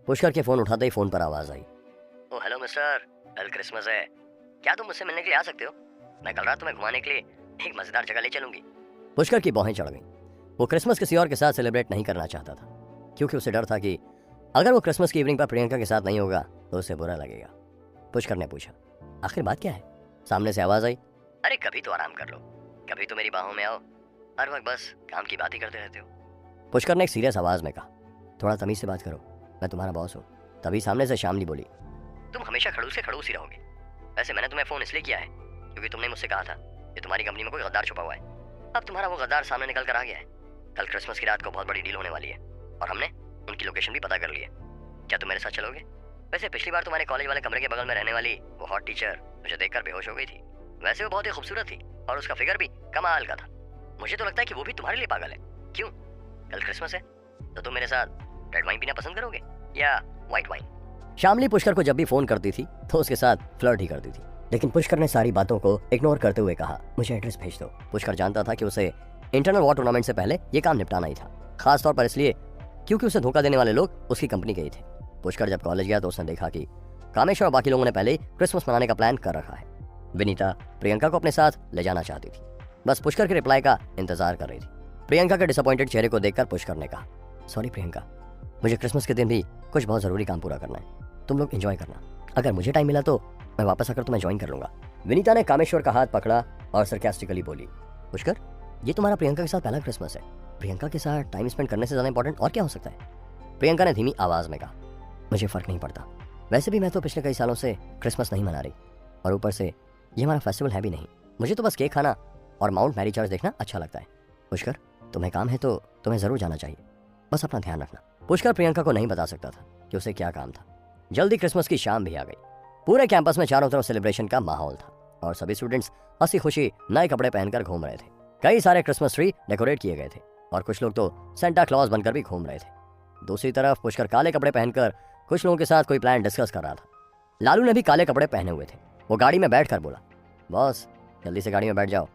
पुष्कर के फोन उठाते ही फोन पर आवाज आई। ओ हेलो मिस्टर, कल क्रिसमस है, क्या तुम मुझसे मिलने के लिए आ सकते हो? मैं कल रात तुम्हें घुमाने के लिए एक मजेदार जगह ले चलूंगी। पुष्कर की भौहें चढ़ गईं। वो क्रिसमस किसी और के साथ सेलिब्रेट नहीं करना चाहता था, क्योंकि उसे डर था कि अगर वो क्रिसमस की इवनिंग पर प्रियंका के साथ नहीं होगा तो उसे बुरा लगेगा। पुष्कर ने पूछा, आखिर बात क्या है? सामने से आवाज आई, अरे कभी तो आराम कर लो, कभी तो मेरी बाहों में आओ, हर वक्त बस काम की बात ही करते रहते हो। पुष्कर ने एक सीरियस आवाज में कहा, थोड़ा तमीज से बात करो, मैं तुम्हारा बॉस हूँ। तभी सामने से श्यामली बोली, तुम हमेशा खड़ूस से खड़ूस ही रहोगे। वैसे मैंने तुम्हें फोन इसलिए किया है क्योंकि तुमने मुझसे कहा था कि तुम्हारी कंपनी में कोई गद्दार छुपा हुआ है। अब तुम्हारा वो गद्दार सामने निकल कर आ गया है। कल क्रिसमस की रात को बहुत बड़ी डील होने वाली है और हमने उनकी लोकेशन भी पता कर ली है। क्या तुम मेरे साथ चलोगे? वैसे पिछली बार तुम्हारे कॉलेज वाले कमरे के बगल में रहने वाली वो हॉट टीचर मुझे देखकर बेहोश हो गई थी। वैसे वो बहुत ही खूबसूरत थी और उसका फिगर भी कमाल का था। मुझे तो लगता है कि वो भी तुम्हारे लिए पागल है। क्यों? कल क्रिसमस है तो तुम मेरे साथ रेड वाइन पीना पसंद करोगे या व्हाइट वाइन? श्यामली पुष्कर को जब भी फोन करती थी तो उसके साथ फ्लर्ट ही करती थी, लेकिन पुष्कर ने सारी बातों को इग्नोर करते हुए कहा, मुझे एड्रेस भेज दो। पुष्कर जानता था कि उसे इंटरनल वॉर टूर्नामेंट से पहले ये काम निपटाना ही था, खास तौर पर इसलिए क्योंकि उसे धोखा देने वाले लोग उसकी कंपनी के ही थे। पुष्कर जब कॉलेज गया तो उसने देखा कि कामेश्वर और बाकी लोगों ने पहले ही क्रिसमस मनाने का प्लान कर रखा है। विनीता प्रियंका को अपने साथ ले जाना चाहती थी, बस पुष्कर के रिप्लाई का इंतजार कर रही थी। प्रियंका के डिसअपॉइंटेड चेहरे को देखकर पुष्कर ने कहा, सॉरी प्रियंका, मुझे क्रिसमस के दिन भी कुछ बहुत जरूरी काम पूरा करना है, तुम लोग एंजॉय करना। अगर मुझे टाइम मिला तो मैं वापस आकर तुम्हें ज्वाइन कर लूंगा। विनीता ने कामेश्वर का हाथ पकड़ा और सरकास्टिकली बोली, पुष्कर, ये तुम्हारा प्रियंका के साथ पहला क्रिसमस है। प्रियंका के साथ टाइम स्पेंड करने से ज्यादा इंपॉर्टेंट और क्या हो सकता है? प्रियंका ने धीमी आवाज में कहा, मुझे फर्क नहीं पड़ता, वैसे भी मैं तो पिछले कई सालों से क्रिसमस नहीं मना रही और ऊपर से ये हमारा फेस्टिवल है भी नहीं। मुझे तो बस केक खाना और माउंट मैरी चर्च देखना अच्छा लगता है। पुष्कर, तुम्हें काम है तो तुम्हें जरूर जाना चाहिए, बस अपना ध्यान रखना। पुष्कर प्रियंका को नहीं बता सकता था कि उसे क्या काम था। जल्दी क्रिसमस की शाम भी आ गई। पूरे कैंपस में चारों तरफ सेलिब्रेशन का माहौल था और सभी स्टूडेंट्स हंसी खुशी नए कपड़े पहनकर घूम रहे थे। कई सारे क्रिसमस ट्री डेकोरेट किए गए थे और कुछ लोग तो सेंटा क्लॉज बनकर भी घूम रहे थे। दूसरी तरफ पुष्कर काले कपड़े पहनकर कुछ लोगों के साथ कोई प्लान डिस्कस कर रहा था। लालू ने भी काले कपड़े पहने हुए थे। वो गाड़ी में बैठकर बोला, बॉस जल्दी से गाड़ी में बैठ जाओ।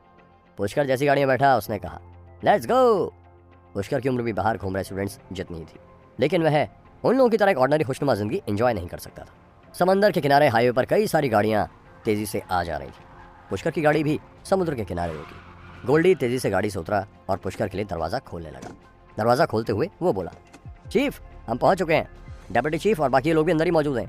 पुष्कर जैसी गाड़ी में बैठा उसने कहा, लेट्स गो। पुष्कर की उम्र भी बाहर घूम रहे स्टूडेंट्स जितनी ही थी, लेकिन वह उन लोगों की तरह एक ऑर्डिनरी खुशनुमा जिंदगी एंजॉय नहीं कर सकता था। समंदर के किनारे हाईवे पर कई सारी गाड़ियां तेजी से आ जा रही थी। पुष्कर की गाड़ी भी समुद्र के किनारे रुकी। गोल्डी तेजी से गाड़ी से उतरा और पुष्कर के लिए दरवाजा खोलने लगा। दरवाजा खोलते हुए वो बोला, चीफ हम पहुंच चुके हैं, डेप्यूटी चीफ और बाकी लोग भी अंदर ही मौजूद हैं।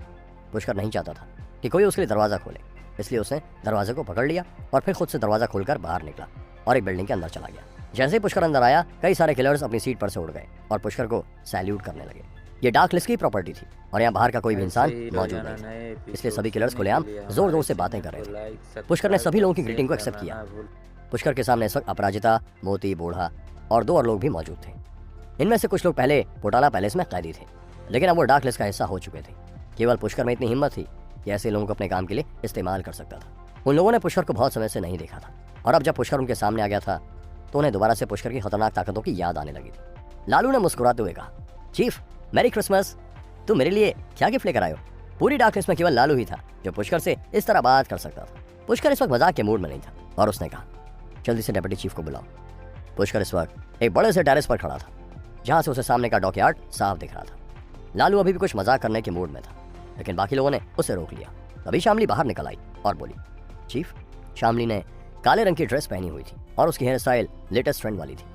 पुष्कर नहीं चाहता था कि कोई उसके लिए दरवाजा खोले, इसलिए उसने दरवाजे को पकड़ लिया और फिर खुद से दरवाजा खोलकर बाहर निकला और एक बिल्डिंग के अंदर चला गया। जैसे ही पुष्कर अंदर आया, कई सारे किलर्स अपनी सीट पर से उड़ गए और पुष्कर को सैल्यूट करने लगे। ये डार्क लिस्ट की प्रॉपर्टी थी और यहाँ बाहर का कोई भी इंसान मौजूद नहीं था, इसलिए सभी किलर्स खुलेआम जोर जोर से बातें कर रहे थे। पुष्कर ने सभी लोगों की ग्रीटिंग को एक्सेप्ट किया। पुष्कर के सामने इस वक्त अपराजिता, मोती, बूढ़ा और 2 और लोग भी मौजूद थे। इनमें से कुछ लोग पहले पोटाला पैलेस में कैदी थे, लेकिन अब वो डार्क लिस्ट का हिस्सा हो चुके थे। केवल पुष्कर में इतनी हिम्मत थी कि ऐसे लोगों को अपने काम के लिए इस्तेमाल कर सकता था। उन लोगों ने पुष्कर को बहुत समय से नहीं देखा था और अब जब पुष्कर उनके सामने आ गया था तो उन्हें दोबारा से पुष्कर की खतरनाक ताकतों की याद आने लगी थी। लालू ने मुस्कुराते हुए कहा, चीफ मैरी क्रिसमस, तुम मेरे लिए क्या गिफ्ट लेकर आयो? पूरी डार्क लिस्ट में केवल लालू ही था जो पुष्कर से इस तरह बात कर सकता था। पुष्कर इस वक्त मजाक के मूड में नहीं था और उसने कहा, जल्दी से डेप्यूटी चीफ को बुलाओ। पुष्कर इस वक्त एक बड़े से टेरेस पर खड़ा था जहां से उसे सामने का डॉकयार्ड साफ दिख रहा था। लालू अभी भी कुछ मजाक करने के मूड में था, लेकिन बाकी लोगों ने उसे रोक लिया। तभी श्यामली बाहर निकल आई और बोली, चीफ। श्यामली ने काले रंग की ड्रेस पहनी हुई थी और उसकी हेयर स्टाइल लेटेस्ट ट्रेंड वाली थी,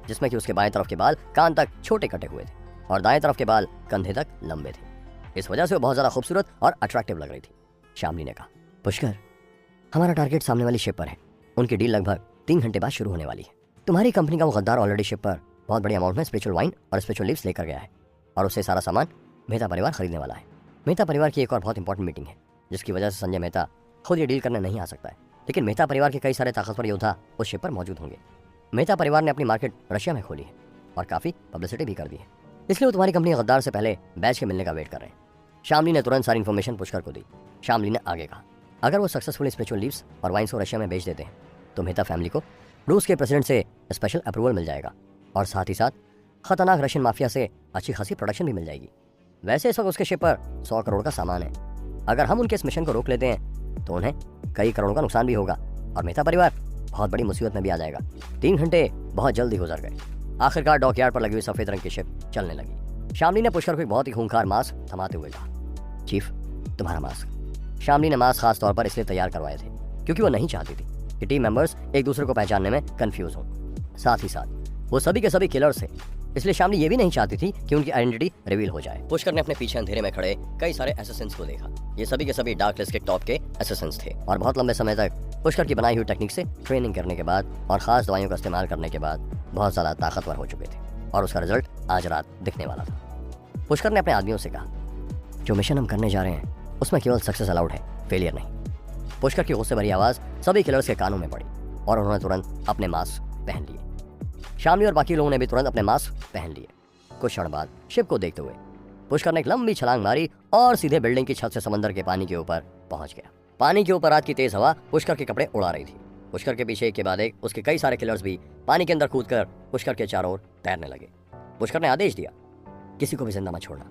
जिसमें कि उसके बाएं तरफ के बाल कान तक छोटे कटे हुए थे और दाएं तरफ के बाल कंधे तक लंबे थे। इस वजह से वो बहुत ज्यादा खूबसूरत और अट्रैक्टिव लग रही थी। श्यामली ने कहा, पुष्कर, हमारा टारगेट सामने वाली शिप पर है। उनकी डील लगभग 3 घंटे बाद शुरू होने वाली है। तुम्हारी कंपनी का वो गद्दार ऑलरेडी शिप पर बहुत बड़ी अमाउंट में स्पिरिचुअल वाइन और स्पिरिचुअल लीव्स लेकर गया है और उससे सारा सामान मेहता परिवार खरीदने वाला है। मेहता परिवार की एक और बहुत इंपॉर्टेंट मीटिंग है, जिसकी वजह से संजय मेहता खुद ये डील करने नहीं आ सकता है, लेकिन मेहता परिवार के कई सारे ताकतवर योद्धा उस शिप पर मौजूद होंगे। मेहता परिवार ने अपनी मार्केट रशिया में खोली है और काफी पब्लिसिटी भी कर दी है, इसलिए वो तुम्हारी कंपनी गद्दार से पहले बैच के मिलने का वेट कर रहे हैं। श्यामली ने तुरंत सारी इन्फॉर्मेशन पुष्कर को दी। श्यामली ने आगे कहा, अगर वो सक्सेसफुली स्पिरिचुअल लीव्स और वाइन्स को रशिया में बेच देते हैं तो मेहता फैमिली को रूस के प्रेसिडेंट से स्पेशल अप्रूवल मिल जाएगा और साथ ही साथ खतरनाक रशियन माफिया से अच्छी खासी प्रोडक्शन भी मिल जाएगी। वैसे इस वक्त उसके शिप पर 100 करोड़ का सामान है। अगर हम उनके इस मिशन को रोक लेते हैं तो उन्हें कई करोड़ों का नुकसान भी होगा और मेहता परिवार बहुत बड़ी मुसीबत में भी आ जाएगा। 3 घंटे बहुत जल्दी गुजर गए। आखिरकार डॉकयार्ड पर लगी हुई सफेद रंग की शिप चलने लगी। शामली ने पुष्कर को एक बहुत ही खूंखार मास्क थमाते हुए कहा, चीफ तुम्हारा मास्क। शामली ने मास्क खास तौर पर इसलिए तैयार करवाए थे क्योंकि वो नहीं चाहती थी कि टीम मेंबर्स एक दूसरे को पहचानने में कंफ्यूज हों। साथ ही साथ वो सभी के सभी किलर्स थे, इसलिए शामली ये भी नहीं चाहती थी कि उनकी आइडेंटिटी रिवील हो जाए। पुष्कर ने अपने पीछे अंधेरे में खड़े कई सारे एसेसिन्स को देखा। ये सभी के सभी डार्क लिस्ट के टॉप के एसेसिन्स थे और बहुत लंबे समय तक पुष्कर की बनाई हुई टेक्निक से ट्रेनिंग करने के बाद और खास दवाइयों का इस्तेमाल करने के बाद बहुत ज्यादा ताकतवर हो चुके थे और उसका रिजल्ट आज रात दिखने वाला था। पुष्कर ने अपने आदमियों से कहा, जो मिशन हम करने जा रहे हैं उसमें केवल सक्सेस अलाउड है, फेलियर नहीं। पुष्कर की गुस्से भरी आवाज सभी किलर्स के कानों में पड़ी और उन्होंने तुरंत अपने मास्क पहन लिए। शामली और बाकी लोगों ने भी तुरंत अपने मास्क पहन लिए। कुछ क्षण बाद शिप को देखते हुए पुष्कर ने एक लंबी छलांग मारी और सीधे बिल्डिंग की छत से समंदर के पानी के ऊपर पहुंच गया। पानी के ऊपर रात की तेज हवा पुष्कर के कपड़े उड़ा रही थी। पुष्कर के पीछे एक के बाद एक उसके कई सारे किलर्स भी पानी के अंदर कूदकर पुष्कर के चारों ओर तैरने लगे। पुष्कर ने आदेश दिया, किसी को भी जिंदा मत छोड़ना।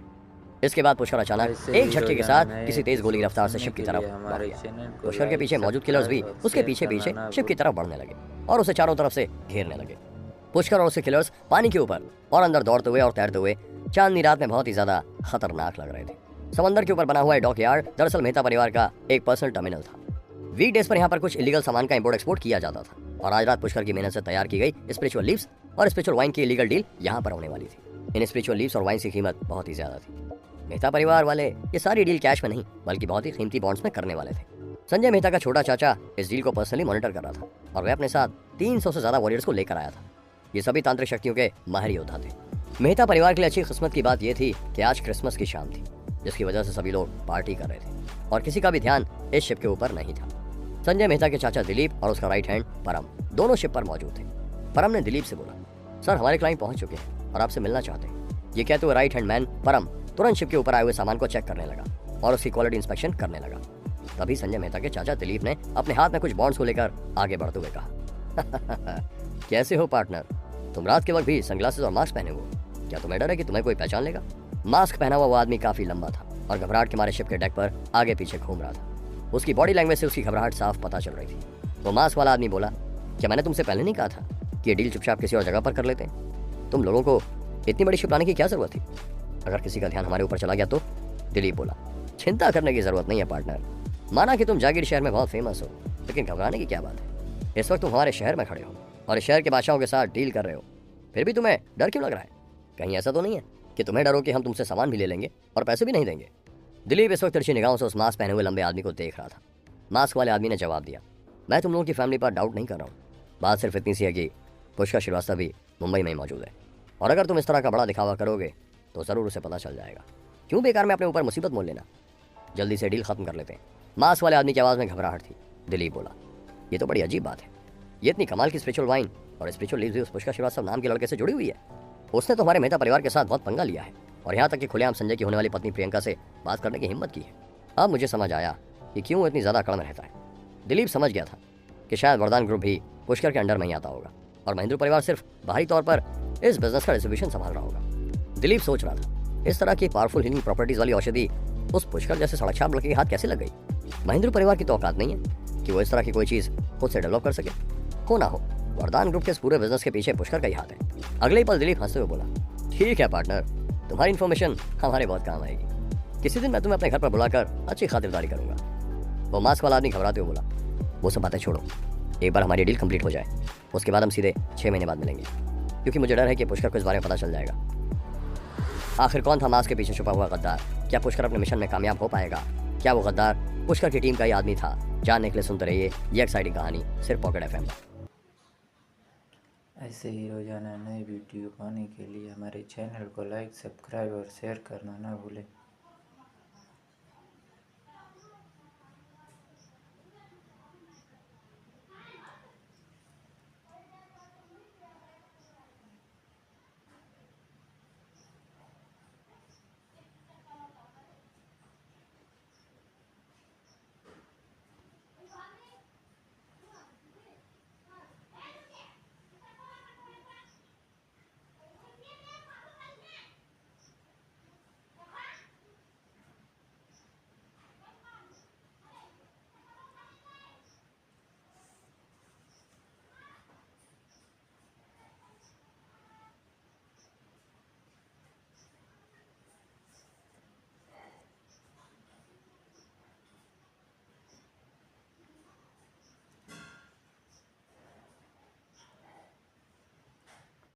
इसके बाद पुष्कर अचानक एक झटके के साथ किसी तेज गोली की रफ्तार से शिप की तरफ बढ़ गया। पुष्कर के पीछे मौजूद किलर्स भी उसके पीछे पीछे शिप की तरफ बढ़ने लगे और उसे चारों तरफ से घेरने लगे। पुष्कर और उसके किलर्स पानी के ऊपर और अंदर दौड़ते हुए और तैरते हुए चांदनी रात में बहुत ही ज्यादा खतरनाक लग रहे थे। समंदर के ऊपर बना हुआ डॉक यार्ड दरअसल मेहता परिवार का एक पर्सनल टर्मिनल था। वीकडेज पर यहाँ पर कुछ इलीगल सामान का इंपोर्ट एक्सपोर्ट किया जाता था और आज रात पुष्कर की मेहनत से तैयार की गई स्पिरिचुअल लीव्स और स्पिरिचुअल वाइन की इलीगल डील यहाँ पर होने वाली थी। इन स्पिरिचुअल लीव्स और वाइन की कीमत बहुत ही ज्यादा थी। मेहता परिवार वाले ये सारी डील कैश में नहीं बल्कि बहुत ही कीमती बॉन्ड्स में करने वाले थे। संजय मेहता का छोटा चाचा इस डील को पर्सनली मॉनिटर कर रहा था और वह अपने साथ 300 से ज्यादा वॉरियर्स को लेकर आया था। ये सभी तांत्रिक शक्तियों के माहिर योद्धा थे। मेहता परिवार के लिए अच्छी किस्मत की बात यह थी कि आज क्रिसमस की शाम थी, जिसकी वजह से सभी लोग पार्टी कर रहे थे और किसी का भी ध्यान इस शिप के ऊपर नहीं था। संजय मेहता के चाचा दिलीप और उसका राइट हैंड परम दोनों शिप पर मौजूद थे। परम ने दिलीप से बोला, सर हमारे क्लाइंट पहुंच चुके हैं और आपसे मिलना चाहते हैं। ये कहते हुए राइट हैंड मैन परम तुरंत शिप के ऊपर आए हुए सामान को चेक करने लगा और उसकी क्वालिटी इंस्पेक्शन करने लगा। तभी संजय मेहता के चाचा दिलीप ने अपने हाथ में कुछ बॉन्ड्स को लेकर आगे बढ़ते हुए कहा, कैसे हो पार्टनर, तुम रात के वक्त भी सनग्लासेस और मास्क पहने हो, क्या तुम्हें डर है कि तुम्हें कोई पहचान लेगा? मास्क पहना हुआ वो आदमी काफी लंबा था और घबराहट के मारे शिप के डेक पर आगे पीछे घूम रहा था। उसकी बॉडी लैंग्वेज से उसकी घबराहट साफ पता चल रही थी। वो मास्क वाला आदमी बोला, क्या मैंने तुमसे पहले नहीं कहा था कि ये डील चुपचाप किसी और जगह पर कर लेते हैं? तुम लोगों को इतनी बड़ी शिप लाने की क्या जरूरत थी? अगर किसी का ध्यान हमारे ऊपर चला गया तो? दिलीप बोला, चिंता करने की जरूरत नहीं है पार्टनर। माना कि तुम जागीर शहर में बहुत फेमस हो, लेकिन घबराने की क्या बात है? इस वक्त तुम हमारे शहर में खड़े हो और इस शहर के बादशाहों के साथ डील कर रहे हो, फिर भी तुम्हें डर क्यों लग रहा है? कहीं ऐसा तो नहीं है कि तुम्हें डर हो कि हम तुमसे सामान भी ले लेंगे और पैसे भी नहीं देंगे? दिलीप इस वक्त तिरछी निगाहों से उस मास्क पहने हुए लंबे आदमी को देख रहा था। मास्क वाले आदमी ने जवाब दिया, मैं तुम लोगों की फैमिली पर डाउट नहीं कर रहा हूँ, बात सिर्फ इतनी सी है कि पुष्कर श्रीवास्तव भी मुंबई में ही मौजूद है और अगर तुम इस तरह का बड़ा दिखावा करोगे तो जरूर उसे पता चल जाएगा। क्यों बेकार में अपने ऊपर मुसीबत मोल लेना, जल्दी से डील खत्म कर लेते हैं। मास्क वाले आदमी की आवाज में घबराहट थी। दिलीप बोला, ये तो बड़ी अजीब बात है, ये इतनी कमाल की स्पिरिचुअल वाइन और स्पिरिचुअल लीव्स भी उस पुष्कर श्रीवास्तव नाम के लड़के से जुड़ी हुई है। उसने तो हमारे मेहता परिवार के साथ बहुत पंगा लिया है और यहाँ तक कि खुलेआम संजय की होने वाली पत्नी प्रियंका से बात करने की हिम्मत की है। अब मुझे समझ आया कि क्यों वो इतनी ज्यादा अकड़ में रहता है। दिलीप समझ गया था कि शायद वरदान ग्रुप भी पुष्कर के अंडर में ही आता होगा और महेंद्र परिवार सिर्फ बाहरी तौर पर इस बिजनेस का डिस्ट्रीब्यूशन संभाल रहा होगा। दिलीप सोच रहा था, इस तरह की पावरफुल हीलिंग प्रॉपर्टीज वाली औषधि उस पुष्कर जैसे सड़क छाप लड़के के हाथ कैसे लग गई? महेंद्र परिवार की तो औकात नहीं है कि वो इस तरह की कोई चीज खुद से डेवलप कर सके। हो ना हो, वरदान ग्रुप के इस पूरे बिजनेस के पीछे पुष्कर का ही हाथ है। अगले ही पल दिलीप हंसते हुए बोला, ठीक है पार्टनर, तुम्हारी इन्फॉर्मेशन हमारे बहुत काम आएगी। किसी दिन मैं तुम्हें अपने घर पर बुलाकर अच्छी खातिरदारी करूंगा। वो मास्क वाला आदमी घबराते हुए बोला, वो सब बातें छोड़ो, एक बार हमारी डील कंप्लीट हो जाए, उसके बाद हम सीधे 6 महीने बाद मिलेंगे, क्योंकि मुझे डर है कि पुष्कर को इस बारे में पता चल जाएगा। आखिर कौन था मास्क के पीछे छुपा हुआ गद्दार? क्या पुष्कर अपने मिशन में कामयाब हो पाएगा? क्या वो गद्दार पुष्कर की टीम का ही आदमी था? जानने के लिए सुनते रहिए ये एक्साइटिंग कहानी सिर्फ पॉकेट एफएम पर। ऐसे ही रोजाना नए वीडियो पाने के लिए हमारे चैनल को लाइक, सब्सक्राइब और शेयर करना ना भूलें।